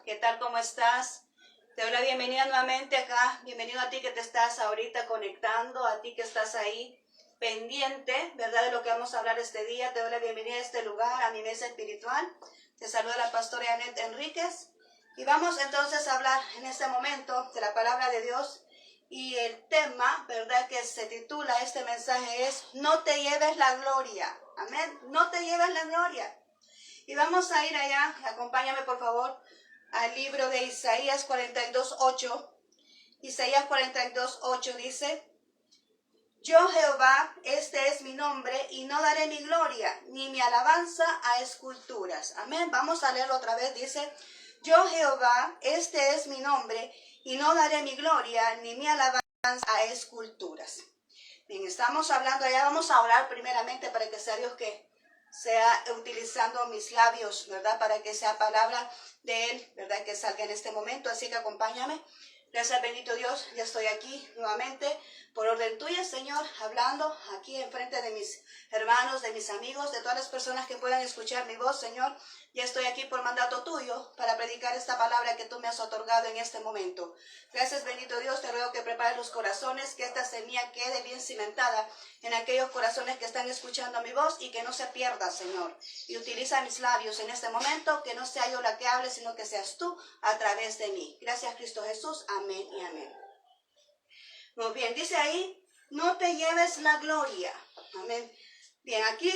¿Qué tal? ¿Cómo estás? Te doy la bienvenida nuevamente acá. Bienvenido a ti que te estás ahorita conectando, a ti que estás ahí pendiente, ¿verdad? De lo que vamos a hablar este día. Te doy la bienvenida a este lugar, a mi mesa espiritual. Te saluda la pastora Janet Enríquez. Y vamos entonces a hablar en este momento de la palabra de Dios. Y el tema, ¿verdad? Que se titula este mensaje es: no te lleves la gloria. Amén. No te lleves la gloria. Y vamos a ir allá, acompáñame por favor, al libro de Isaías 42:8. Isaías 42:8 dice: yo Jehová, este es mi nombre, y no daré mi gloria, ni mi alabanza a esculturas. Amén. Vamos a leerlo otra vez. Dice: yo Jehová, este es mi nombre, y no daré mi gloria, ni mi alabanza a esculturas. Bien, estamos hablando allá. Vamos a orar primeramente para que sea Dios que sea utilizando mis labios, ¿verdad? Para que sea palabra de Él, ¿verdad? Que salga en este momento. Así que acompáñame. Gracias, bendito Dios. Ya estoy aquí nuevamente por orden tuya, Señor, hablando aquí enfrente de mis hermanos, de mis amigos, de todas las personas que puedan escuchar mi voz, Señor. Ya estoy aquí por mandato tuyo para predicar esta palabra que tú me has otorgado en este momento. Gracias, bendito Dios. Te ruego que prepares los corazones, que esta semilla quede bien cimentada en aquellos corazones que están escuchando mi voz y que no se pierda, Señor. Y utiliza mis labios en este momento, que no sea yo la que hable, sino que seas tú a través de mí. Gracias, Cristo Jesús. Amén y amén. Muy bien, dice ahí: no te lleves la gloria. Amén. Bien, aquí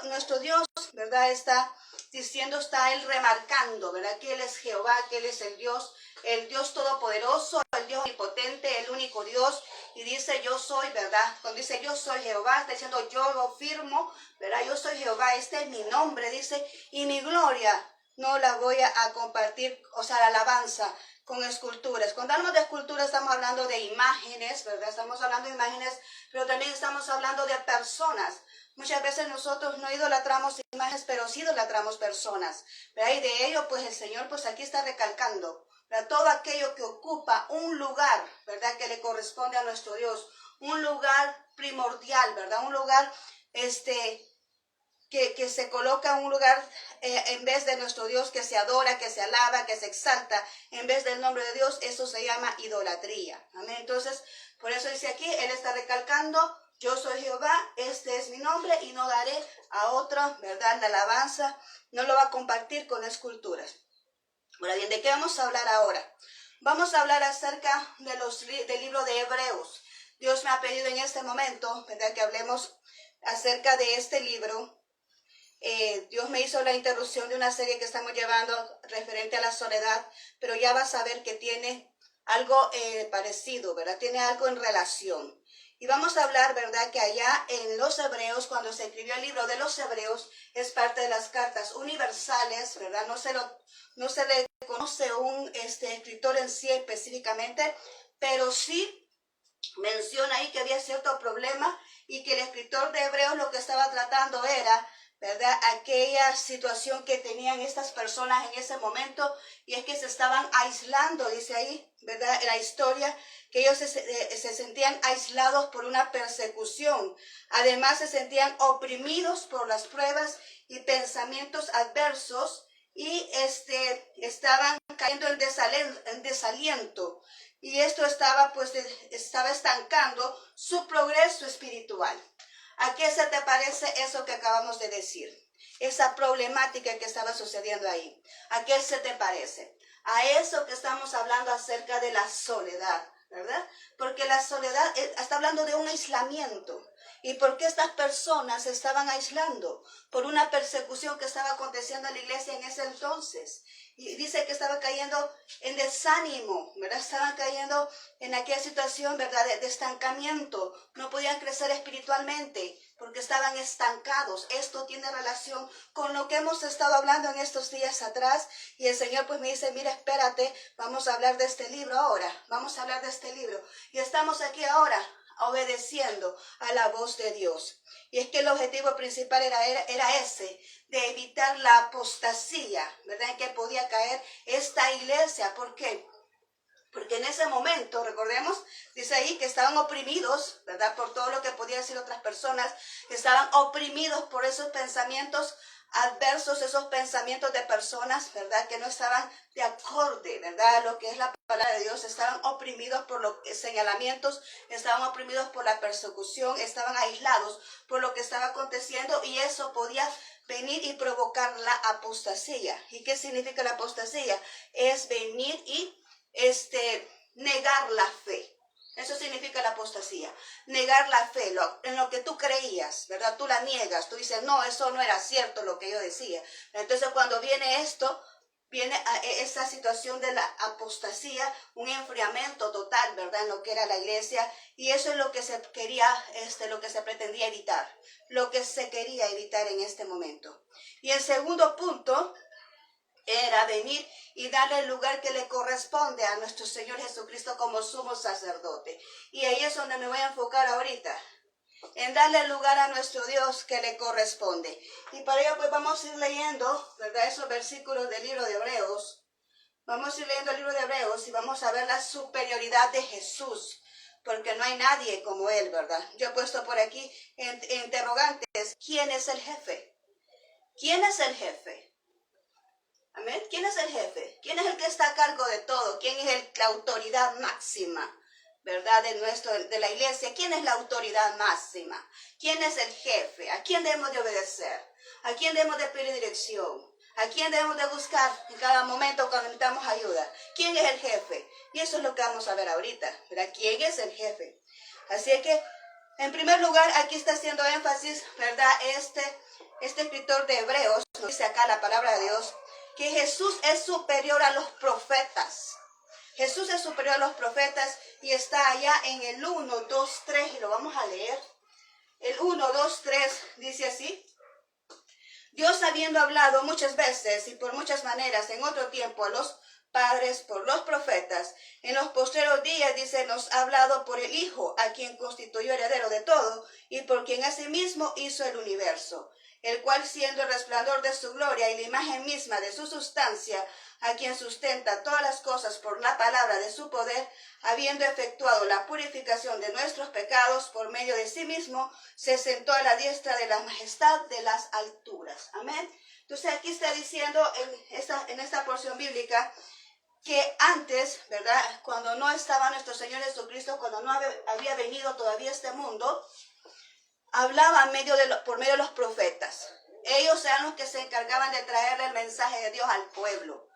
nuestro Dios, ¿verdad? Está diciendo, está Él remarcando, ¿verdad? Que Él es Jehová, que Él es el Dios todopoderoso, el Dios omnipotente, el único Dios. Y dice: yo soy, ¿verdad? Cuando dice yo soy Jehová, está diciendo: yo lo firmo, ¿verdad? Yo soy Jehová, este es mi nombre, dice, y mi gloria no la voy a compartir, o sea, la alabanza con esculturas. Cuando hablamos de esculturas estamos hablando de imágenes, ¿verdad? Estamos hablando de imágenes, pero también estamos hablando de personas. Muchas veces nosotros no idolatramos imágenes, pero sí idolatramos personas, ¿verdad? Y de ello, pues el Señor, pues aquí está recalcando, ¿verdad? Todo aquello que ocupa un lugar, ¿verdad? Que le corresponde a nuestro Dios, un lugar primordial, ¿verdad? Un lugar, que se coloca en un lugar en vez de nuestro Dios, que se adora, que se alaba, que se exalta, en vez del nombre de Dios. Eso se llama idolatría. Amén. Entonces, por eso dice aquí, Él está recalcando: yo soy Jehová, este es mi nombre, y no daré a otro, ¿verdad? La alabanza no lo va a compartir con esculturas. Ahora bien, ¿de qué vamos a hablar ahora? Vamos a hablar acerca del libro de Hebreos. Dios me ha pedido en este momento, ¿verdad?, que hablemos acerca de este libro. Dios me hizo la interrupción de una serie que estamos llevando referente a la soledad, pero ya vas a ver que tiene algo parecido, ¿verdad? Tiene algo en relación. Y vamos a hablar, ¿verdad?, que allá en los Hebreos, cuando se escribió el libro de los Hebreos, es parte de las cartas universales, ¿verdad? No se le conoce un escritor en sí específicamente, pero sí menciona ahí que había cierto problema y que el escritor de Hebreos lo que estaba tratando era, ¿verdad?, aquella situación que tenían estas personas en ese momento, y es que se estaban aislando, dice ahí, ¿verdad?, en la historia, que ellos se sentían aislados por una persecución. Además, se sentían oprimidos por las pruebas y pensamientos adversos, y estaban cayendo en desaliento. Y esto estaba estancando su progreso espiritual. ¿A qué se te parece eso que acabamos de decir? Esa problemática que estaba sucediendo ahí. ¿A qué se te parece? A eso que estamos hablando acerca de la soledad, ¿verdad? Porque la soledad está hablando de un aislamiento. ¿Y por qué estas personas se estaban aislando? Por una persecución que estaba aconteciendo en la iglesia en ese entonces. Y dice que estaba cayendo en desánimo, ¿verdad? Estaban cayendo en aquella situación, ¿verdad?, de estancamiento. No podían crecer espiritualmente porque estaban estancados. Esto tiene relación con lo que hemos estado hablando en estos días atrás. Y el Señor pues me dice: mira, espérate, vamos a hablar de este libro ahora. Vamos a hablar de este libro. Y estamos aquí ahora obedeciendo a la voz de Dios. Y es que el objetivo principal era ese, de evitar la apostasía, ¿verdad?, en que podía caer esta iglesia. ¿Por qué? Porque en ese momento, recordemos, dice ahí que estaban oprimidos, ¿verdad?, por todo lo que podían decir otras personas. Estaban oprimidos por esos pensamientos adversos, esos pensamientos de personas, ¿verdad? Que no estaban de acorde, ¿verdad? A lo que es la palabra de Dios, estaban oprimidos por los señalamientos, estaban oprimidos por la persecución, estaban aislados por lo que estaba aconteciendo y eso podía venir y provocar la apostasía. ¿Y qué significa la apostasía? Es venir y negar la fe. Eso significa la apostasía, negar la fe, en lo que tú creías, ¿verdad? Tú la niegas, tú dices, no, eso no era cierto lo que yo decía. Entonces cuando viene esto, viene a esa situación de la apostasía, un enfriamiento total, ¿verdad? En lo que era la iglesia, y eso es lo que se quería, lo que se pretendía evitar, lo que se quería evitar en este momento. Y el segundo punto era venir y darle el lugar que le corresponde a nuestro Señor Jesucristo como sumo sacerdote. Y ahí es donde me voy a enfocar ahorita, en darle el lugar a nuestro Dios que le corresponde. Y para ello pues vamos a ir leyendo, ¿verdad? Esos versículos del libro de Hebreos. Vamos a ir leyendo el libro de Hebreos y vamos a ver la superioridad de Jesús, porque no hay nadie como Él, ¿verdad? Yo he puesto por aquí interrogantes. ¿Quién es el jefe? ¿Quién es el jefe? Amén. ¿Quién es el jefe? ¿Quién es el que está a cargo de todo? ¿Quién es la autoridad máxima, verdad, de la iglesia? ¿Quién es la autoridad máxima? ¿Quién es el jefe? ¿A quién debemos de obedecer? ¿A quién debemos de pedir dirección? ¿A quién debemos de buscar en cada momento cuando necesitamos ayuda? ¿Quién es el jefe? Y eso es lo que vamos a ver ahorita, ¿verdad? ¿Quién es el jefe? Así que, en primer lugar, aquí está haciendo énfasis, ¿verdad? Este escritor de Hebreos, nos dice acá la palabra de Dios, que Jesús es superior a los profetas. Jesús es superior a los profetas y está allá en el 1, 2, 3 y lo vamos a leer. El 1, 2, 3 dice así. Dios habiendo hablado muchas veces y por muchas maneras en otro tiempo a los padres por los profetas, en los postreros días, dice, nos ha hablado por el Hijo, a quien constituyó heredero de todo y por quien asimismo hizo el universo, el cual siendo el resplandor de su gloria y la imagen misma de su sustancia, a quien sustenta todas las cosas por la palabra de su poder, habiendo efectuado la purificación de nuestros pecados por medio de sí mismo, se sentó a la diestra de la majestad de las alturas. Amén. Entonces aquí está diciendo en esta porción bíblica que antes, ¿verdad? Cuando no estaba nuestro Señor Jesucristo, cuando no había venido todavía a este mundo, hablaba por medio de los profetas. Ellos eran los que se encargaban de traerle el mensaje de Dios al pueblo.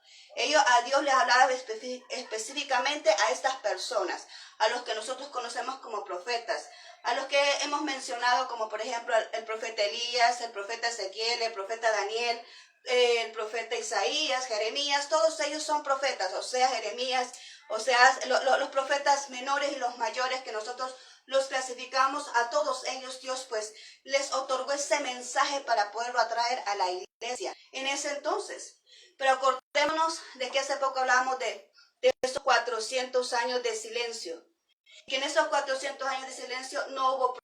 A Dios les hablaba específicamente a estas personas, a los que nosotros conocemos como profetas, a los que hemos mencionado como por ejemplo el profeta Elías, el profeta Ezequiel, el profeta Daniel, el profeta Isaías, Jeremías, todos ellos son profetas, o sea, Jeremías, o sea, los profetas menores y los mayores que nosotros los clasificamos, a todos ellos Dios pues les otorgó ese mensaje para poderlo atraer a la iglesia en ese entonces. Pero acordémonos de que hace poco hablábamos de esos 400 años de silencio, que en esos 400 años de silencio no hubo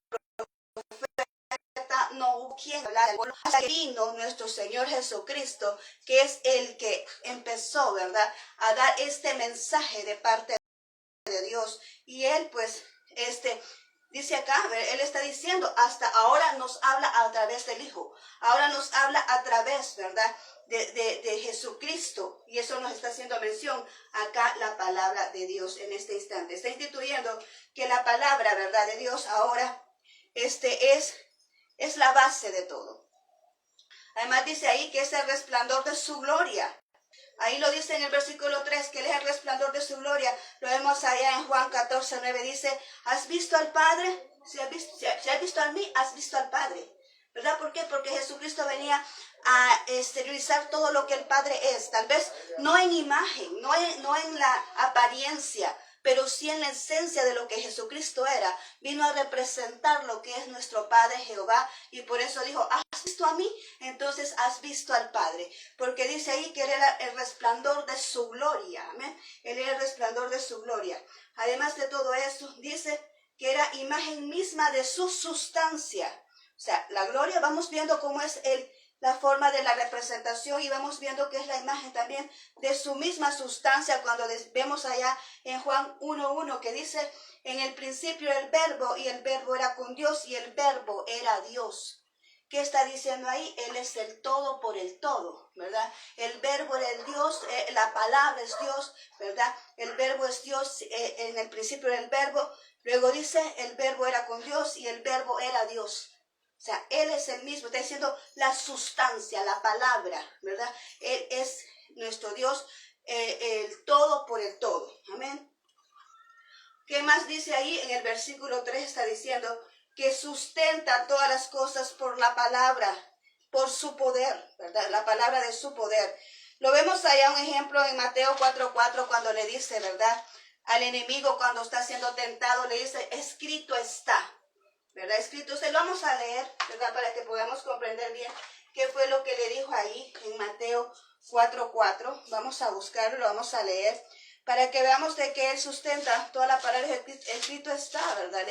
profeta, no hubo quien hablara, hasta que vino nuestro Señor Jesucristo, que es el que empezó, ¿verdad?, a dar este mensaje de parte de Dios. Y Él pues, dice acá, Él está diciendo, hasta ahora nos habla a través del Hijo, ahora nos habla a través, ¿verdad?, de Jesucristo, y eso nos está haciendo mención acá la palabra de Dios en este instante. Está instituyendo que la palabra, ¿verdad?, de Dios ahora es la base de todo. Además dice ahí que es el resplandor de su gloria. Ahí lo dice en el versículo 3, que Él es el resplandor de su gloria. Lo vemos allá en Juan 14, 9, dice, ¿has visto al Padre? Si has visto a mí, has visto al Padre. ¿Verdad? ¿Por qué? Porque Jesucristo venía a exteriorizar todo lo que el Padre es. Tal vez no en imagen, no en la apariencia, pero sí en la esencia de lo que Jesucristo era. Vino a representar lo que es nuestro Padre Jehová, y por eso dijo, ¿has visto a mí? Entonces has visto al Padre, porque dice ahí que Él era el resplandor de su gloria. Amén. Él era el resplandor de su gloria. Además de todo eso, dice que era imagen misma de su sustancia. O sea, la gloria, vamos viendo cómo es la forma de la representación, y vamos viendo que es la imagen también de su misma sustancia, cuando vemos allá en Juan 1:1 que dice, en el principio el verbo, y el verbo era con Dios, y el verbo era Dios. ¿Qué está diciendo ahí? Él es el todo por el todo, ¿verdad? El verbo era el Dios, la palabra es Dios, ¿verdad? El verbo es Dios, en el principio era el verbo. Luego dice, el verbo era con Dios y el verbo era Dios. O sea, Él es el mismo, está diciendo la sustancia, la palabra, ¿verdad? Él es nuestro Dios, el todo por el todo. Amén. ¿Qué más dice ahí? En el versículo 3 está diciendo que sustenta todas las cosas por la palabra, por su poder, ¿verdad? La palabra de su poder. Lo vemos allá un ejemplo en Mateo 4:4 cuando le dice, ¿verdad? Al enemigo cuando está siendo tentado le dice, escrito está, ¿verdad? Escrito, se lo vamos a leer, ¿verdad? Para que podamos comprender bien qué fue lo que le dijo ahí en Mateo 4:4. Vamos a buscarlo, lo vamos a leer, para que veamos de que Él sustenta toda la palabra escrito está, ¿verdad?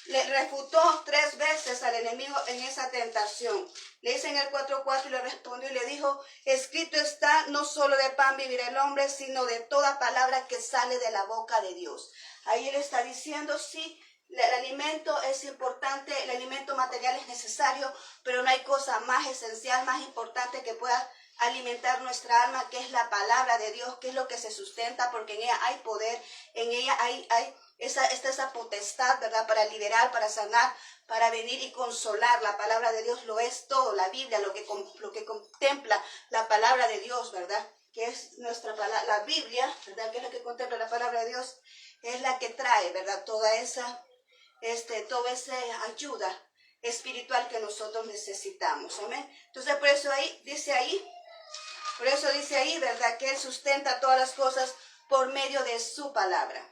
Le refutó 3 veces al enemigo en esa tentación. Le dice en el 4:4 y le respondió y le dijo, escrito está, no solo de pan vivirá el hombre, sino de toda palabra que sale de la boca de Dios. Ahí Él está diciendo, sí, el alimento es importante, el alimento material es necesario, pero no hay cosa más esencial, más importante que pueda alimentar nuestra alma, que es la palabra de Dios, que es lo que se sustenta, porque en ella hay poder, en ella hay esa potestad, ¿verdad? Para liberar, para sanar, para venir y consolar. La palabra de Dios lo es todo, la Biblia, lo que contempla la palabra de Dios, ¿verdad? Que es nuestra palabra, la Biblia, ¿verdad? Que es la que contempla la palabra de Dios, es la que trae, ¿verdad? Toda esa ayuda espiritual que nosotros necesitamos. Amén. Entonces, por eso dice ahí, ¿verdad? Que Él sustenta todas las cosas por medio de su palabra.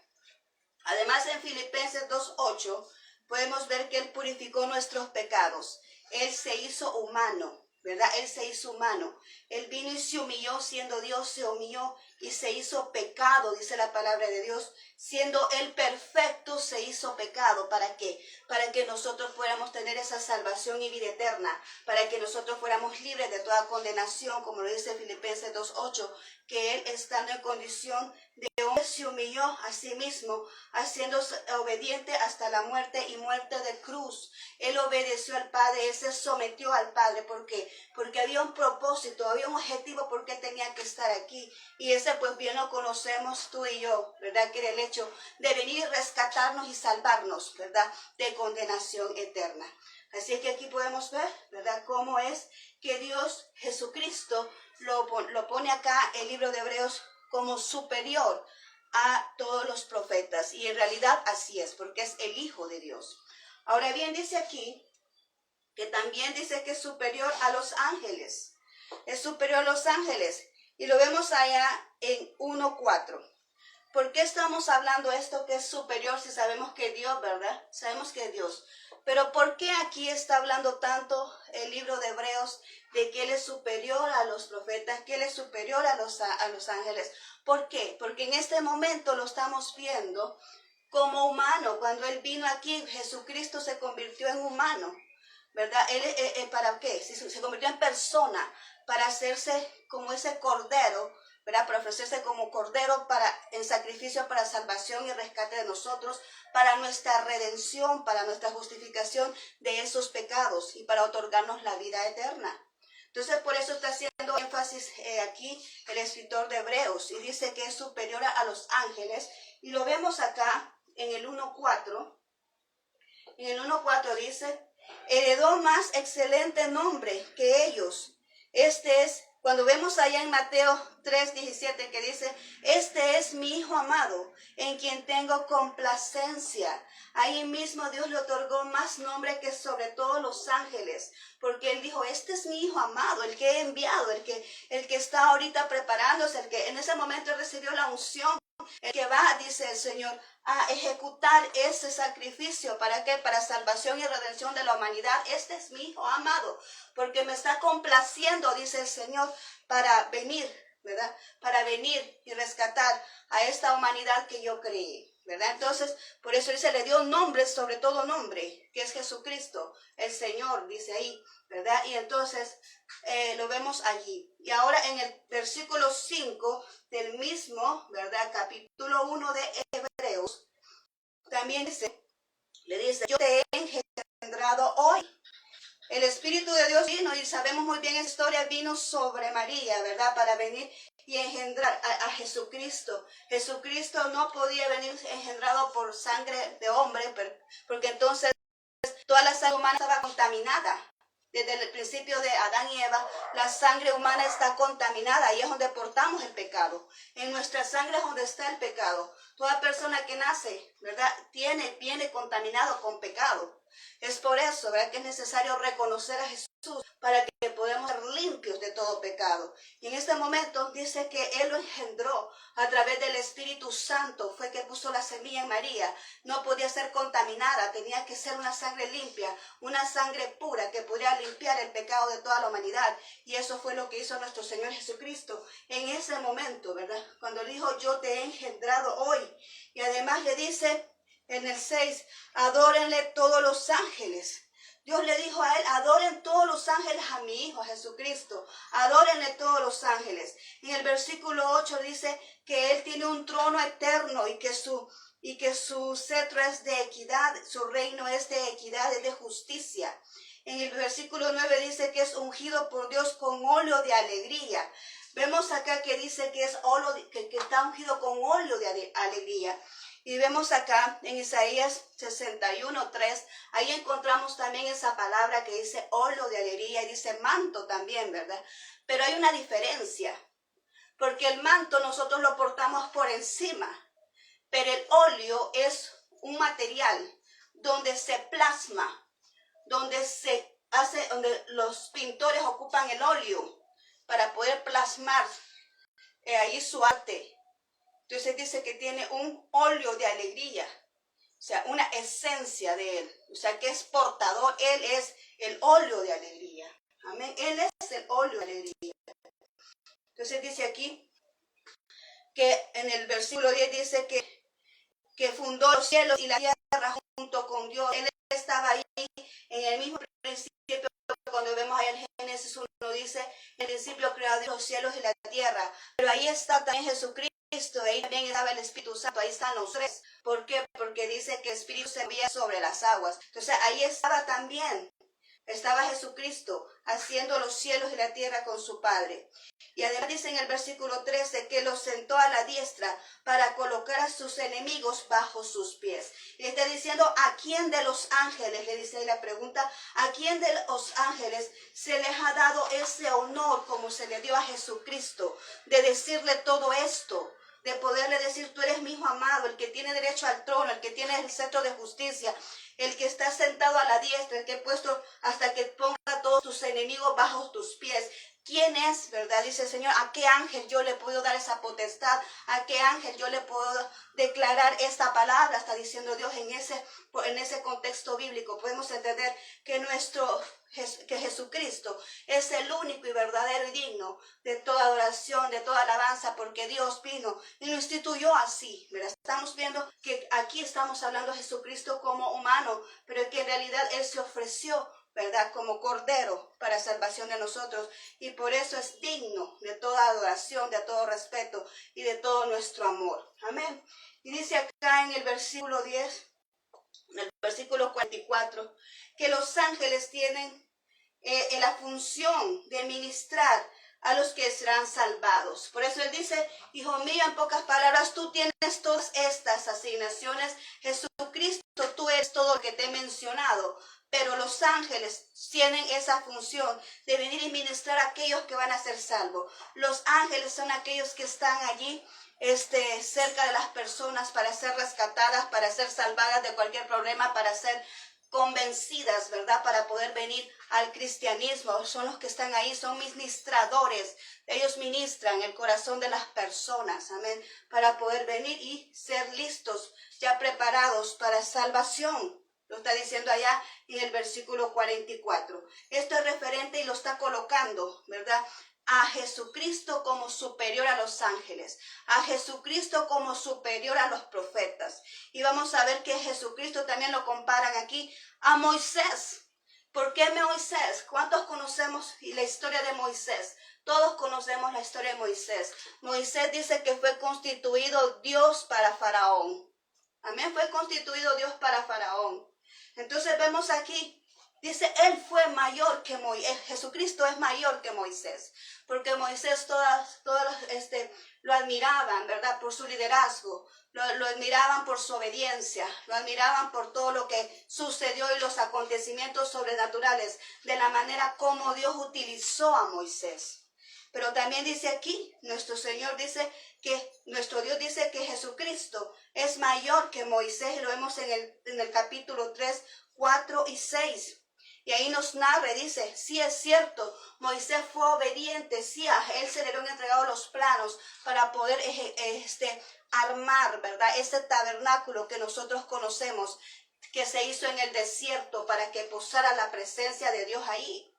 Además, en Filipenses 2:8 podemos ver que Él purificó nuestros pecados. Él se hizo humano, ¿verdad? Él se hizo humano. Él vino y se humilló, siendo Dios, se humilló y se hizo pecado, dice la palabra de Dios. Siendo Él perfecto, se hizo pecado. ¿Para qué? Para que nosotros fuéramos tener esa salvación y vida eterna. Para que nosotros fuéramos libres de toda condenación, como lo dice Filipenses 2:8, que Él, estando en condición de hombre, se humilló a sí mismo, haciéndose obediente hasta la muerte y muerte de cruz. Él obedeció al Padre, Él se sometió al Padre. ¿Por qué? Porque había un propósito, había un objetivo por qué tenía que estar aquí. Y ese pues bien lo conocemos tú y yo, ¿verdad? Que era el hecho de venir y rescatarnos y salvarnos, ¿verdad? De condenación eterna. Así es que aquí podemos ver, ¿verdad? Cómo es que Dios, Jesucristo, lo pone acá el libro de Hebreos como superior a todos los profetas. Y en realidad así es, porque es el Hijo de Dios. Ahora bien, dice aquí que también dice que es superior a los ángeles. Es superior a los ángeles. Y lo vemos allá en 1:4. ¿Por qué estamos hablando esto que es superior si sabemos que Dios, ¿verdad? Sabemos que es Dios. Pero ¿por qué aquí está hablando tanto el libro de Hebreos de que Él es superior a los profetas, que Él es superior a los ángeles? ¿Por qué? Porque en este momento lo estamos viendo como humano. Cuando Él vino aquí, Jesucristo se convirtió en humano, ¿verdad? Él, ¿para qué? Se convirtió en persona para hacerse como ese cordero, ¿verdad? Para ofrecerse como cordero en sacrificio para salvación y rescate de nosotros, para nuestra redención, para nuestra justificación de esos pecados y para otorgarnos la vida eterna. Entonces, por eso está haciendo énfasis aquí el escritor de Hebreos y dice que es superior a los ángeles. Y lo vemos acá en el 1:4. En el 1:4 dice, heredó más excelente nombre que ellos. Este es, cuando vemos allá en Mateo 3:17 que dice, este es mi Hijo amado, en quien tengo complacencia. Ahí mismo Dios le otorgó más nombre que sobre todos los ángeles, porque Él dijo, este es mi Hijo amado, el que he enviado, el que está ahorita preparándose, el que en ese momento recibió la unción, el que va, dice el Señor, a ejecutar ese sacrificio. ¿Para qué? Para salvación y redención de la humanidad. Este es mi Hijo amado, porque me está complaciendo, dice el Señor, para venir, ¿verdad? Para venir y rescatar a esta humanidad que yo creé, ¿verdad? Entonces, por eso dice, le dio nombre sobre todo nombre, que es Jesucristo, el Señor, dice ahí, ¿verdad? Y entonces lo vemos allí. Y ahora en el versículo 5 del mismo, ¿verdad? Capítulo 1 de Hebreos, también le dice, yo te he engendrado hoy el Espíritu de Dios vino, y sabemos muy bien esa historia, vino sobre María, ¿verdad? Para venir y engendrar a Jesucristo. Jesucristo no podía venir engendrado por sangre de hombre, porque entonces toda la sangre humana estaba contaminada. Desde el principio de Adán y Eva, la sangre humana está contaminada y es donde portamos el pecado. En nuestra sangre es donde está el pecado. Toda persona que nace, ¿verdad?, viene contaminado con pecado. Es por eso, ¿verdad?, que es necesario reconocer a Jesús para que podamos ser limpios de todo pecado. Y en este momento dice que Él lo engendró a través del Espíritu Santo. Fue que puso la semilla en María. No podía ser contaminada, tenía que ser una sangre limpia, una sangre pura que pudiera limpiar el pecado de toda la humanidad. Y eso fue lo que hizo nuestro Señor Jesucristo en ese momento, ¿verdad? Cuando dijo, yo te he engendrado hoy. Y además le dice en el 6, adórenle todos los ángeles. Dios le dijo a él, adoren todos los ángeles a mi Hijo, a Jesucristo. Adórenle todos los ángeles. En el versículo 8 dice que Él tiene un trono eterno y que su cetro es de equidad, su reino es de equidad, es de justicia. En el versículo 9 dice que es ungido por Dios con óleo de alegría. Vemos acá que dice que es óleo, que está ungido con óleo de alegría. Y vemos acá en Isaías 61:3, ahí encontramos también esa palabra que dice óleo de alegría y dice manto también, ¿verdad? Pero hay una diferencia, porque el manto nosotros lo portamos por encima, pero el óleo es un material donde se plasma, donde los pintores ocupan el óleo para poder plasmar ahí su arte. Entonces dice que tiene un óleo de alegría, o sea, una esencia de Él, o sea, que es portador. Él es el óleo de alegría. Amén. Él es el óleo de alegría. Entonces dice aquí que en el versículo 10 dice que fundó los cielos y la tierra junto con Dios. Él estaba ahí en el mismo principio. Cuando vemos ahí en Génesis 1 dice, en el principio creó Dios los cielos y la tierra. Pero ahí está también Jesucristo. Ahí también estaba el Espíritu Santo, ahí están los tres. ¿Por qué? Porque dice que el Espíritu se movía sobre las aguas. Entonces ahí estaba Jesucristo haciendo los cielos y la tierra con su Padre. Y además dice en el versículo 13 que los sentó a la diestra para colocar a sus enemigos bajo sus pies. Y está diciendo, ¿a quién de los ángeles? Le dice ahí la pregunta, ¿a quién de los ángeles se les ha dado ese honor como se le dio a Jesucristo de decirle todo esto? De poderle decir, tú eres mi Hijo amado, el que tiene derecho al trono, el que tiene el cetro de justicia, el que está sentado a la diestra, el que ha puesto hasta que ponga a todos tus enemigos bajo tus pies. ¿Quién es, verdad? Dice el Señor, ¿a qué ángel yo le puedo dar esa potestad? ¿A qué ángel yo le puedo declarar esta palabra? Está diciendo Dios en ese contexto bíblico. Podemos entender que Jesucristo es el único y verdadero y digno de toda adoración, de toda alabanza, porque Dios vino y lo instituyó así, ¿verdad? Estamos viendo que aquí estamos hablando de Jesucristo como humano, pero que en realidad Él se ofreció, ¿verdad?, como cordero para salvación de nosotros, y por eso es digno de toda adoración, de todo respeto y de todo nuestro amor. Amén. Y dice acá en el versículo 10, en el versículo 44, que los ángeles tienen la función de ministrar a los que serán salvados. Por eso Él dice, hijo mío, en pocas palabras, tú tienes todas estas asignaciones. Jesucristo, tú eres todo lo que te he mencionado. Pero los ángeles tienen esa función de venir y ministrar a aquellos que van a ser salvos. Los ángeles son aquellos que están allí cerca de las personas para ser rescatadas, para ser salvadas de cualquier problema, para ser convencidas, ¿verdad?, para poder venir al cristianismo. Son los que están ahí, son ministradores. Ellos ministran el corazón de las personas, amén, para poder venir y ser listos, ya preparados para salvación. Lo está diciendo allá en el versículo 44. Esto es referente y lo está colocando, ¿verdad?, a Jesucristo como superior a los ángeles, a Jesucristo como superior a los profetas. Y vamos a ver que Jesucristo también lo comparan aquí a Moisés. ¿Por qué Moisés? ¿Cuántos conocemos la historia de Moisés? Todos conocemos la historia de Moisés. Moisés dice que fue constituido Dios para Faraón. Amén, fue constituido Dios para Faraón. Entonces vemos aquí Dice, él fue mayor que Moisés. Jesucristo es mayor que Moisés. Porque Moisés todas lo admiraban, ¿verdad? Por su liderazgo. Lo admiraban por su obediencia. Lo admiraban por todo lo que sucedió y los acontecimientos sobrenaturales. De la manera como Dios utilizó a Moisés. Pero también dice aquí, nuestro Señor dice que, nuestro Dios dice que Jesucristo es mayor que Moisés. Y lo vemos en el capítulo 3, 4 y 6. Y ahí nos narra, dice, sí es cierto, Moisés fue obediente, sí, a él se le habían entregado los planos para poder armar, ¿verdad? Ese tabernáculo que nosotros conocemos, que se hizo en el desierto para que posara la presencia de Dios ahí.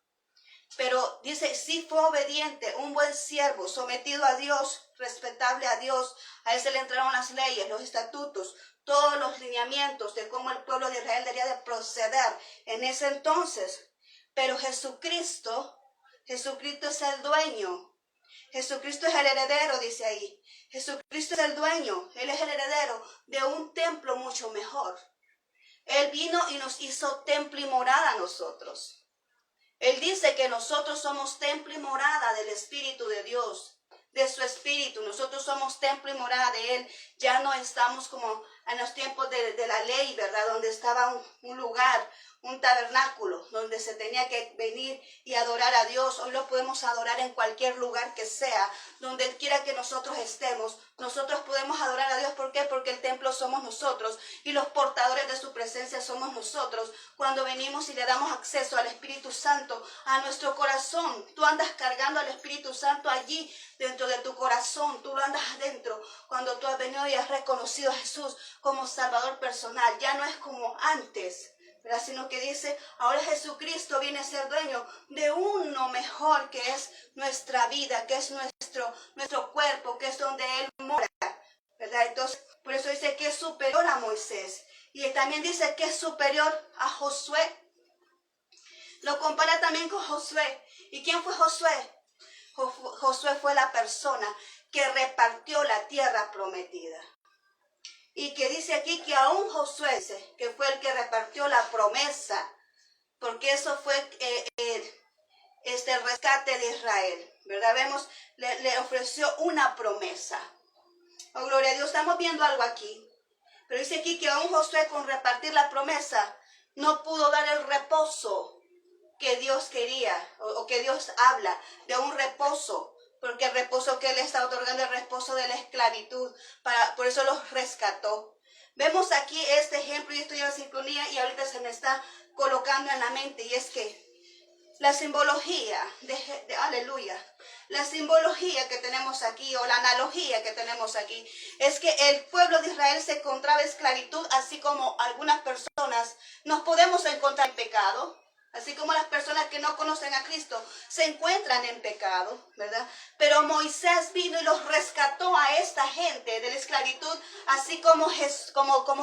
Pero dice, sí fue obediente, un buen siervo, sometido a Dios, respetable a Dios. A él se le entregaron las leyes, los estatutos, todos los lineamientos de cómo el pueblo de Israel debería de proceder en ese entonces. Pero Jesucristo es el dueño. Jesucristo es el heredero, dice ahí. Jesucristo es el dueño, Él es el heredero de un templo mucho mejor. Él vino y nos hizo templo y morada a nosotros. Él dice que nosotros somos templo y morada del Espíritu de Dios, de su Espíritu. Nosotros somos templo y morada de Él. Ya no estamos como en los tiempos de la ley, ¿verdad? Donde estaba un lugar, un tabernáculo, donde se tenía que venir y adorar a Dios. Hoy lo podemos adorar en cualquier lugar que sea, donde quiera que nosotros estemos. Nosotros podemos adorar a Dios. ¿Por qué? Porque el templo somos nosotros y los portadores de su presencia somos nosotros. Cuando venimos y le damos acceso al Espíritu Santo a nuestro corazón, tú andas cargando al Espíritu Santo allí dentro de tu corazón. Tú lo andas adentro cuando tú has venido y has reconocido a Jesús como Salvador personal. Ya no es como antes, ¿verdad? Sino que dice, ahora Jesucristo viene a ser dueño de uno mejor, que es nuestra vida, que es nuestro cuerpo, que es donde Él mora, ¿verdad? Entonces, por eso dice que es superior a Moisés. Y también dice que es superior a Josué. Lo compara también con Josué. ¿Y quién fue Josué? Josué fue la persona que repartió la tierra prometida. Y que dice aquí que aún Josué, que fue el que repartió la promesa, porque eso fue el rescate de Israel, ¿verdad? Vemos, le ofreció una promesa. Oh, gloria a Dios, estamos viendo algo aquí. Pero dice aquí que aún Josué, con repartir la promesa, no pudo dar el reposo que Dios quería, o que Dios habla de un reposo. Porque el reposo que Él está otorgando, el reposo de la esclavitud, por eso los rescató. Vemos aquí este ejemplo, y estoy en sincronía, y ahorita se me está colocando en la mente, y es que la simbología aleluya, la simbología que tenemos aquí, o la analogía que tenemos aquí, es que el pueblo de Israel se encontraba en esclavitud, así como algunas personas nos podemos encontrar en pecado. Así como las personas que no conocen a Cristo se encuentran en pecado, ¿verdad? Pero Moisés vino y los rescató a esta gente de la esclavitud, así como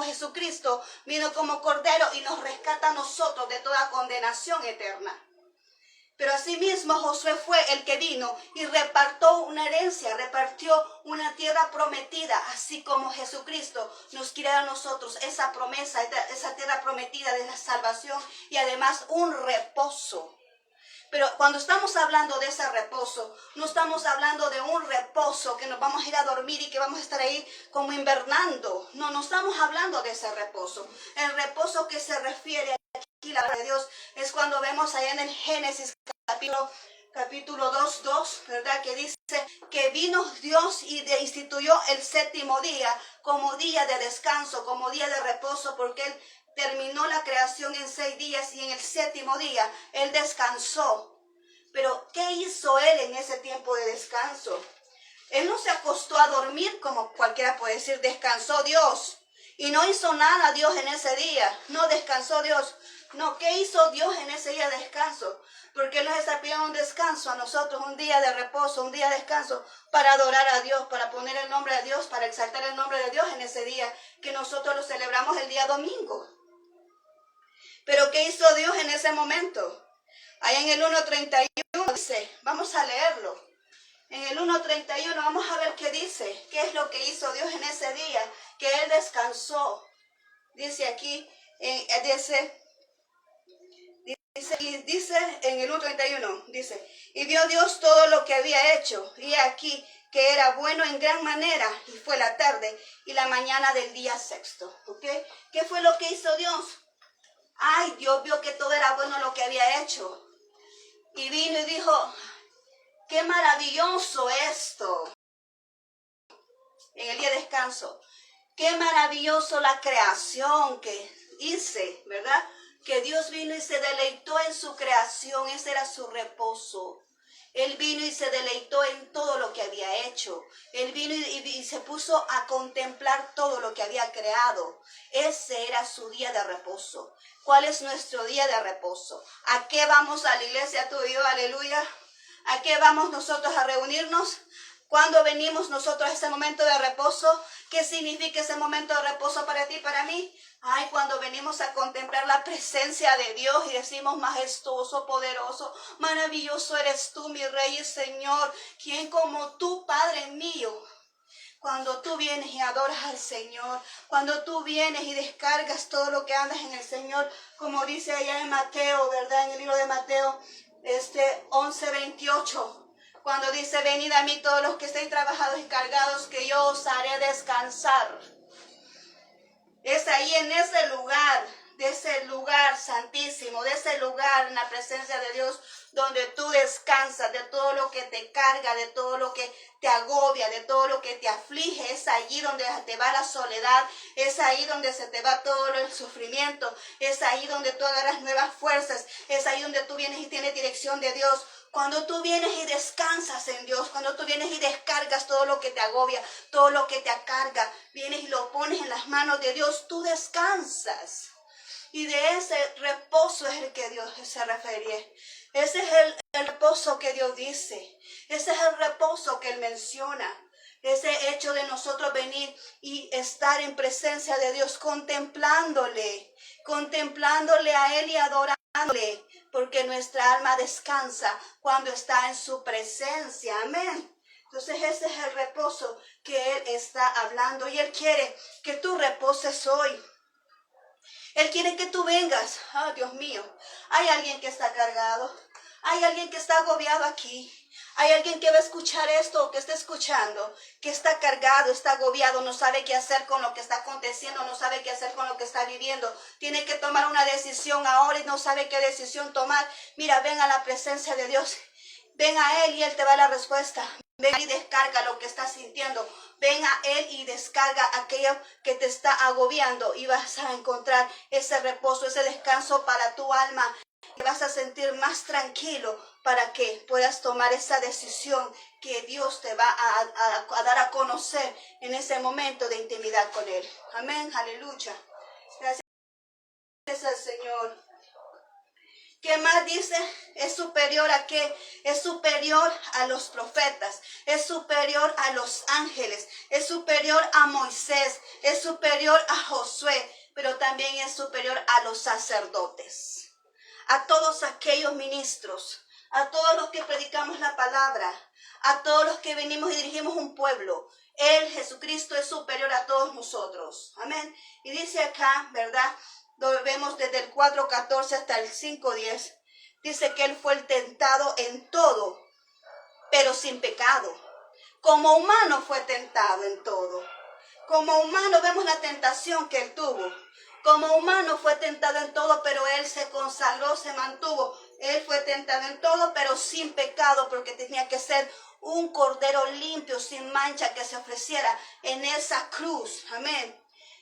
Jesucristo vino como Cordero y nos rescata a nosotros de toda condenación eterna. Pero asimismo Josué fue el que vino y repartió una herencia, repartió una tierra prometida, así como Jesucristo nos quiere a nosotros esa promesa, esa tierra prometida de la salvación y además un reposo. Pero cuando estamos hablando de ese reposo, no estamos hablando de un reposo que nos vamos a ir a dormir y que vamos a estar ahí como invernando. No, no estamos hablando de ese reposo. El reposo que se refiere aquí, la palabra de Dios, es cuando vemos allá en el Génesis capítulo 2, ¿verdad? Que dice que vino Dios y instituyó el séptimo día como día de descanso, como día de reposo, porque Él terminó la creación en 6 días y en el séptimo día Él descansó. Pero ¿qué hizo Él en ese tiempo de descanso? Él no se acostó a dormir como cualquiera puede decir, descansó Dios. Y no hizo nada Dios en ese día. No descansó Dios. No, ¿qué hizo Dios en ese día de descanso? Porque Él nos está pidiendo un descanso a nosotros, un día de reposo, un día de descanso para adorar a Dios, para poner el nombre de Dios, para exaltar el nombre de Dios en ese día que nosotros lo celebramos el día domingo. Pero ¿qué hizo Dios en ese momento? Ahí en el 1:31 dice, vamos a leerlo. En el 1:31 vamos a ver qué dice, qué es lo que hizo Dios en ese día, que Él descansó. Dice aquí, dice dice en el 1:31, dice, y vio Dios todo lo que había hecho, y aquí que era bueno en gran manera, y fue la tarde y la mañana del día sexto. ¿Ok? ¿Qué fue lo que hizo Dios? Ay, Dios vio que todo era bueno lo que había hecho. Y vino y dijo, qué maravilloso esto. En el día de descanso. Qué maravilloso la creación que hice, ¿verdad? Que Dios vino y se deleitó en su creación. Ese era su reposo. Él vino y se deleitó en todo lo que había hecho. Él vino y se puso a contemplar todo lo que había creado. Ese era su día de reposo. ¿Cuál es nuestro día de reposo? ¿A qué vamos a la iglesia tú y yo? Aleluya. ¿A qué vamos nosotros a reunirnos? ¿Cuándo venimos nosotros a ese momento de reposo? ¿Qué significa ese momento de reposo para ti y para mí? Ay, cuando venimos a contemplar la presencia de Dios y decimos, majestuoso, poderoso, maravilloso eres tú, mi Rey y Señor, ¿quién como tú, Padre mío? Cuando tú vienes y adoras al Señor, cuando tú vienes y descargas todo lo que andas en el Señor, como dice allá en Mateo, ¿verdad? En el libro de Mateo, 11:28. Cuando dice, venid a mí todos los que estéis trabajados y cargados, que yo os haré descansar. Es ahí en ese lugar, de ese lugar santísimo, de ese lugar en la presencia de Dios, donde tú descansas de todo lo que te carga, de todo lo que te agobia, de todo lo que te aflige. Es allí donde te va la soledad, es ahí donde se te va todo el sufrimiento, es ahí donde tú agarras nuevas fuerzas, es ahí donde tú vienes y tienes dirección de Dios. Cuando tú vienes y descansas en Dios, cuando tú vienes y descargas todo lo que te agobia, todo lo que te acarga, vienes y lo pones en las manos de Dios, tú descansas. Y de ese reposo es el que Dios se refiere. Ese es el reposo que Dios dice. Ese es el reposo que Él menciona. Ese hecho de nosotros venir y estar en presencia de Dios, contemplándole a Él y adorándole, porque nuestra alma descansa cuando está en su presencia. Amén. Entonces ese es el reposo que Él está hablando y Él quiere que tú reposes hoy. Él quiere que tú vengas. Oh, Dios mío. Hay alguien que está cargado. Hay alguien que está agobiado aquí. Hay alguien que va a escuchar esto o que está escuchando, que está cargado, está agobiado, no sabe qué hacer con lo que está aconteciendo, no sabe qué hacer con lo que está viviendo. Tiene que tomar una decisión ahora y no sabe qué decisión tomar. Mira, ven a la presencia de Dios. Ven a Él y Él te va a dar la respuesta. Ven y descarga lo que estás sintiendo. Ven a Él y descarga aquello que te está agobiando y vas a encontrar ese reposo, ese descanso para tu alma. Te vas a sentir más tranquilo para que puedas tomar esa decisión que Dios te va a dar a conocer en ese momento de intimidad con Él. Amén, aleluya. Gracias al Señor. ¿Qué más dice? Es superior a qué? Es superior a los profetas, es superior a los ángeles, es superior a Moisés, es superior a Josué, pero también es superior a los sacerdotes, a todos aquellos ministros, a todos los que predicamos la palabra, a todos los que venimos y dirigimos un pueblo. Él, Jesucristo, es superior a todos nosotros. Amén. Y dice acá, ¿verdad? Lo vemos desde el 4:14 hasta el 5:10. Dice que Él fue el tentado en todo, pero sin pecado. Como humano fue tentado en todo. Como humano vemos la tentación que Él tuvo. Como humano fue tentado en todo, pero Él se consagró, se mantuvo. Él fue tentado en todo, pero sin pecado, porque tenía que ser un cordero limpio, sin mancha, que se ofreciera en esa cruz. Amén.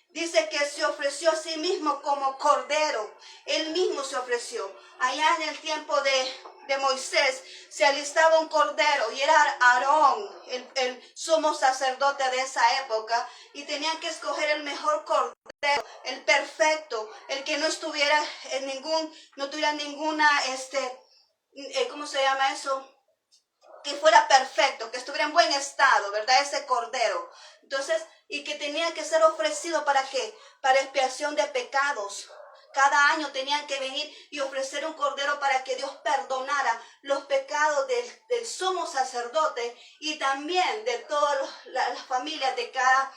Dice que se ofreció a sí mismo como cordero. Él mismo se ofreció. Allá en el tiempo de Moisés se alistaba un cordero y era Aarón, el sumo sacerdote de esa época. Y tenían que escoger el mejor cordero, el perfecto, el que no estuviera no tuviera ninguna, ¿cómo se llama eso? Que fuera perfecto, que estuviera en buen estado, ¿verdad? Ese cordero. Entonces, y que tenía que ser ofrecido ¿para qué? Para expiación de pecados. Cada año tenían que venir y ofrecer un cordero para que Dios perdonara los pecados del sumo sacerdote y también de todas las familias de cada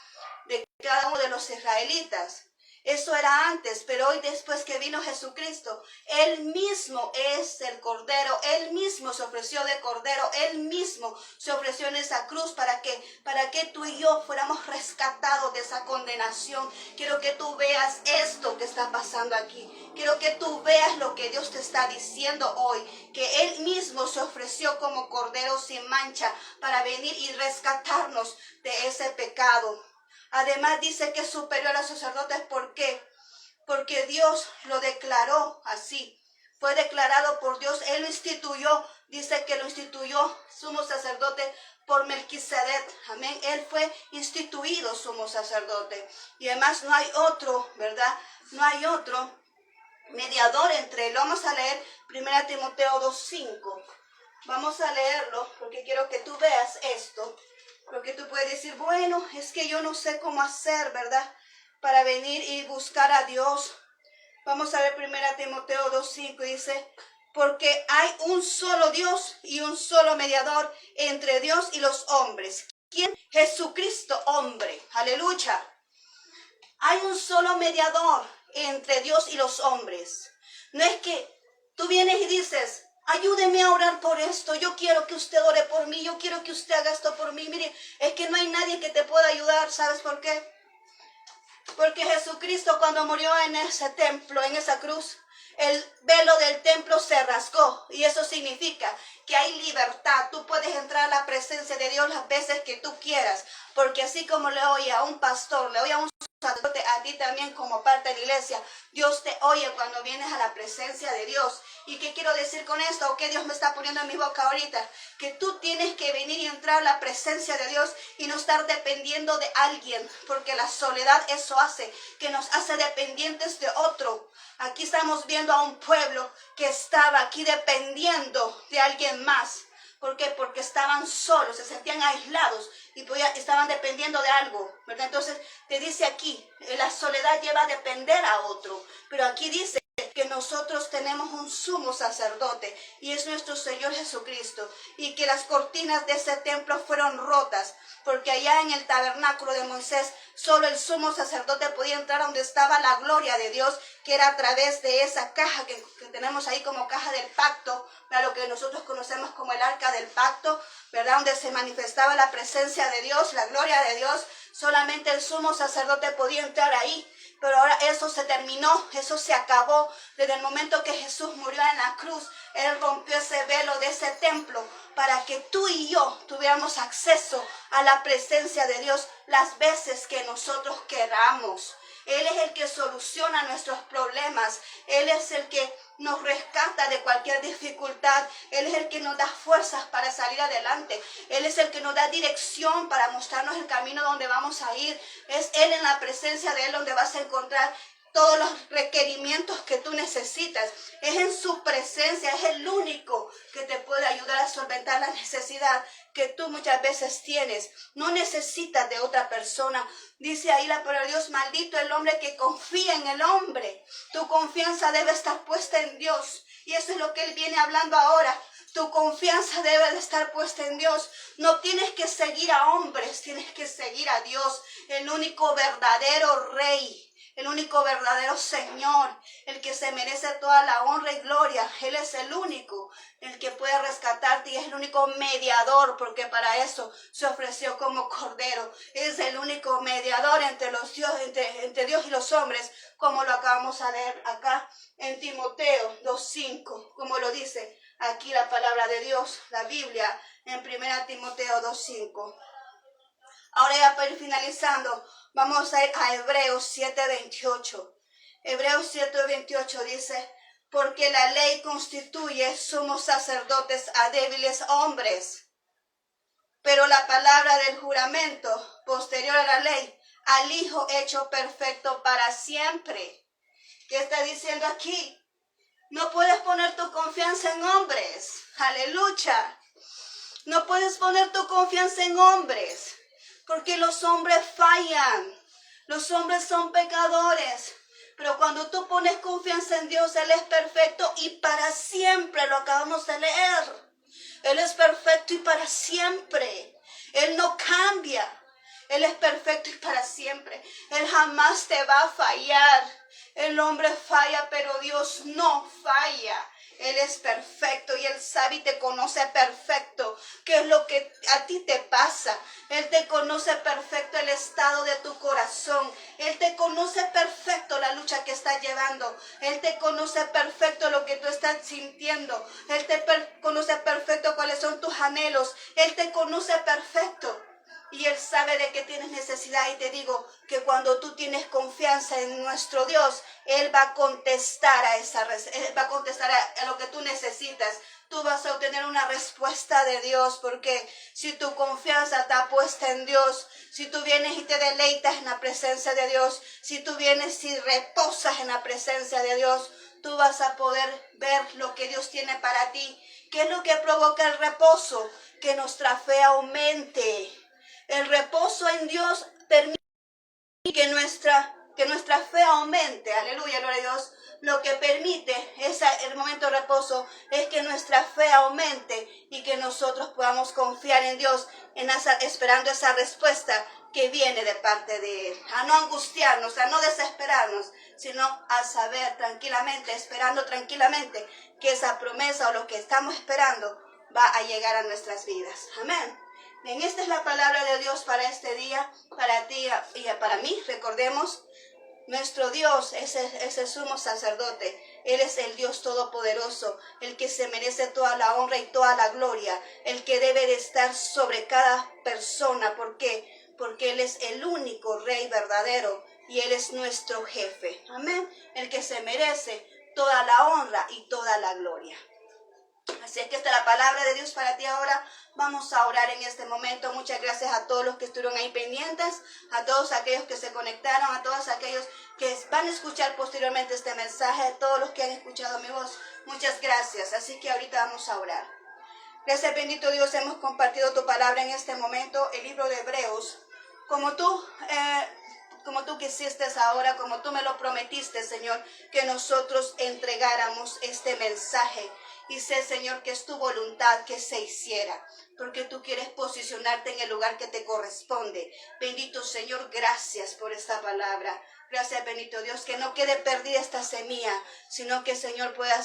uno de los israelitas. Eso era antes, pero hoy después que vino Jesucristo, Él mismo es el Cordero, Él mismo se ofreció de Cordero, Él mismo se ofreció en esa cruz para que tú y yo fuéramos rescatados de esa condenación. Quiero que tú veas esto que está pasando aquí. Quiero que tú veas lo que Dios te está diciendo hoy, que Él mismo se ofreció como Cordero sin mancha para venir y rescatarnos de ese pecado. Además dice que es superior a los sacerdotes. ¿Por qué? Porque Dios lo declaró así. Fue declarado por Dios. Él lo instituyó. Dice que lo instituyó sumo sacerdote por Melquisedec. Amén. Él fue instituido sumo sacerdote. Y además no hay otro, ¿verdad? No hay otro mediador entre él. Vamos a leer 1 Timoteo 2:5. Vamos a leerlo porque quiero que tú veas esto. Porque tú puedes decir, bueno, es que yo no sé cómo hacer, ¿verdad? Para venir y buscar a Dios. Vamos a ver 1 Timoteo 2:5, dice, porque hay un solo Dios y un solo mediador entre Dios y los hombres. ¿Quién? Jesucristo, hombre. Aleluya. Hay un solo mediador entre Dios y los hombres. No es que tú vienes y dices, ayúdeme a orar por esto, yo quiero que usted ore por mí, yo quiero que usted haga esto por mí. Mire, es que no hay nadie que te pueda ayudar, ¿sabes por qué? Porque Jesucristo cuando murió en ese templo, en esa cruz, el velo del templo se rasgó y eso significa que hay libertad. Tú puedes entrar a la presencia de Dios las veces que tú quieras, porque así como le oye a un pastor, le oye a un sacerdote, a ti también como parte de la iglesia, Dios te oye cuando vienes a la presencia de Dios. ¿Y qué quiero decir con esto? ¿Qué Dios me está poniendo en mi boca ahorita? Que tú tienes que venir y entrar a la presencia de Dios y no estar dependiendo de alguien, porque la soledad eso hace, que nos hace dependientes de otro. Aquí estamos viendo a un pueblo que estaba aquí dependiendo de alguien más. ¿Por qué? Porque estaban solos, se sentían aislados y estaban dependiendo de algo, ¿verdad? Entonces te dice aquí, la soledad lleva a depender a otro, pero aquí dice que nosotros tenemos un sumo sacerdote y es nuestro Señor Jesucristo, y que las cortinas de ese templo fueron rotas, porque allá en el tabernáculo de Moisés solo el sumo sacerdote podía entrar donde estaba la gloria de Dios, que era a través de esa caja que tenemos ahí como caja del pacto, para lo que nosotros conocemos como el arca del pacto, ¿verdad? Donde se manifestaba la presencia de Dios, la gloria de Dios. Solamente el sumo sacerdote podía entrar ahí. Pero ahora eso se terminó, eso se acabó. Desde el momento que Jesús murió en la cruz, Él rompió ese velo de ese templo para que tú y yo tuviéramos acceso a la presencia de Dios las veces que nosotros queramos. Él es el que soluciona nuestros problemas. Él es el que nos rescata de cualquier dificultad. Él es el que nos da fuerzas para salir adelante. Él es el que nos da dirección para mostrarnos el camino donde vamos a ir. Es Él, en la presencia de Él, donde vas a encontrar todos los requerimientos que tú necesitas. Es en su presencia, es el único que te puede ayudar a solventar la necesidad que tú muchas veces tienes. No necesitas de otra persona. Dice ahí la palabra de Dios, maldito el hombre que confía en el hombre. Tu confianza debe estar puesta en Dios. Y eso es lo que Él viene hablando ahora. Tu confianza debe de estar puesta en Dios. No tienes que seguir a hombres, tienes que seguir a Dios, el único verdadero Rey. El único verdadero Señor, el que se merece toda la honra y gloria. Él es el único, el que puede rescatarte, y es el único mediador, porque para eso se ofreció como Cordero. Es el único mediador entre Dios y los hombres, como lo acabamos de leer acá en Timoteo 2:5, como lo dice aquí la palabra de Dios, la Biblia, en 1 Timoteo 2:5. Ahora ya para ir finalizando, vamos a ir a Hebreos 7:28. Hebreos 7:28 dice, porque la ley constituye sumos sacerdotes a débiles hombres, pero la palabra del juramento posterior a la ley, al Hijo hecho perfecto para siempre. ¿Qué está diciendo aquí? No puedes poner tu confianza en hombres. Aleluya. No puedes poner tu confianza en hombres, porque los hombres fallan. Los hombres son pecadores. Pero cuando tú pones confianza en Dios, Él es perfecto y para siempre. Lo acabamos de leer. Él es perfecto y para siempre. Él no cambia. Él es perfecto y para siempre. Él jamás te va a fallar. El hombre falla, pero Dios no falla. Él es perfecto y Él sabe y te conoce perfecto qué es lo que a ti te pasa. Él te conoce perfecto el estado de tu corazón. Él te conoce perfecto la lucha que estás llevando. Él te conoce perfecto lo que tú estás sintiendo. Él te conoce perfecto cuáles son tus anhelos. Él te conoce perfecto. Y Él sabe de qué tienes necesidad. Y te digo que cuando tú tienes confianza en nuestro Dios, Él va a contestar Él va a contestar a lo que tú necesitas. Tú vas a obtener una respuesta de Dios, porque si tu confianza está puesta en Dios, si tú vienes y te deleitas en la presencia de Dios, si tú vienes y reposas en la presencia de Dios, tú vas a poder ver lo que Dios tiene para ti. ¿Qué es lo que provoca el reposo? Que nuestra fe aumente. El reposo en Dios permite que nuestra fe aumente. Aleluya, gloria a Dios. Lo que permite el momento de reposo es que nuestra fe aumente y que nosotros podamos confiar en Dios, esperando esa respuesta que viene de parte de Él. A no angustiarnos, a no desesperarnos, sino a saber tranquilamente, esperando tranquilamente que esa promesa o lo que estamos esperando va a llegar a nuestras vidas. Amén. Bien, esta es la palabra de Dios para este día, para ti y para mí. Recordemos, nuestro Dios es el sumo sacerdote. Él es el Dios todopoderoso, el que se merece toda la honra y toda la gloria, el que debe de estar sobre cada persona. ¿Por qué? Porque Él es el único Rey verdadero y Él es nuestro jefe. Amén. El que se merece toda la honra y toda la gloria. Así es que esta es la palabra de Dios para ti ahora. Vamos a orar en este momento. Muchas gracias a todos los que estuvieron ahí pendientes, a todos aquellos que se conectaron, a todos aquellos que van a escuchar posteriormente este mensaje, a todos los que han escuchado mi voz. Muchas gracias. Así que ahorita vamos a orar. Gracias, bendito Dios, hemos compartido tu palabra en este momento, el libro de Hebreos. Como tú quisiste ahora, como tú me lo prometiste, Señor, que nosotros entregáramos este mensaje. Y sé, Señor, que es tu voluntad que se hiciera, porque tú quieres posicionarte en el lugar que te corresponde. Bendito Señor, gracias por esta palabra. Gracias, bendito Dios, que no quede perdida esta semilla, sino que, Señor, pueda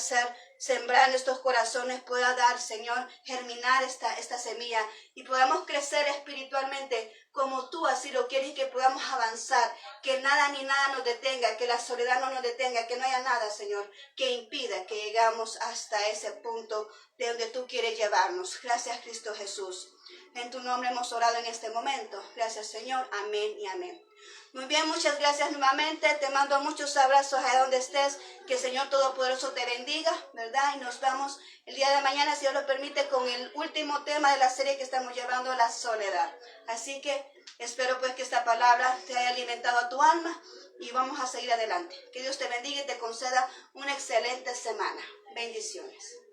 sembrar en estos corazones, pueda dar, Señor, germinar esta semilla y podamos crecer espiritualmente como tú así lo quieres y que podamos avanzar, que nada ni nada nos detenga, que la soledad no nos detenga, que no haya nada, Señor, que impida que llegamos hasta ese punto de donde tú quieres llevarnos. Gracias, Cristo Jesús. En tu nombre hemos orado en este momento. Gracias, Señor. Amén y amén. Muy bien, muchas gracias nuevamente. Te mando muchos abrazos a donde estés. Que el Señor Todopoderoso te bendiga, ¿verdad? Y nos vemos el día de mañana, si Dios lo permite, con el último tema de la serie que estamos llevando, la soledad. Así que espero pues que esta palabra te haya alimentado a tu alma y vamos a seguir adelante. Que Dios te bendiga y te conceda una excelente semana. Bendiciones.